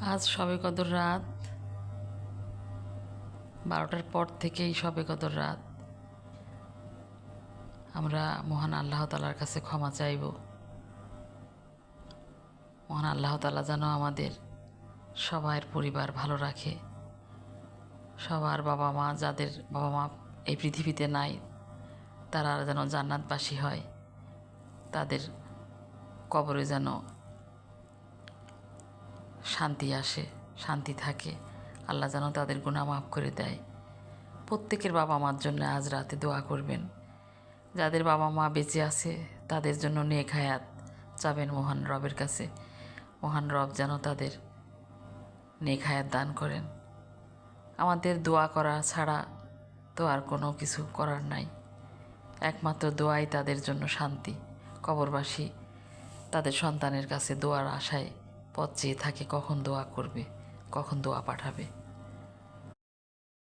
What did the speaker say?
আজ শবে কদর রাত, 12টার পর থেকেই শবে কদর রাত। আমরা মহান আল্লাহ তাআলার কাছে ক্ষমা চাইব। মহান আল্লাহ তাআলা যেন আমাদের সবার পরিবার ভালো রাখে, সবার বাবা মা, যাদের বাবা মা এই পৃথিবীতে নাই, তারা যেন জান্নাতবাসী হয়, তাদের কবরে যেন শান্তি আসে, শান্তি থাকে। আল্লাহ যেন তাদের গুনাহ মাফ করে দেয়। প্রত্যেকের বাবা মার জন্য আজ রাতে দোয়া করবেন। যাদের বাবা মা বেঁচে আছে তাদের জন্য নেক হায়াত চাবেন মহান রবের কাছে। মহান রব যেন তাদের নেক হায়াত দান করেন। আমাদের দোয়া করা ছাড়া তো আর কোনো কিছু করার নাই। একমাত্র দোয়াই তাদের জন্য শান্তি। কবরবাসী তাদের সন্তানের কাছে দোয়ার আশায় পথ চেয়ে থাকে, কখন দোয়া করবে, কখন দোয়া পাঠাবে।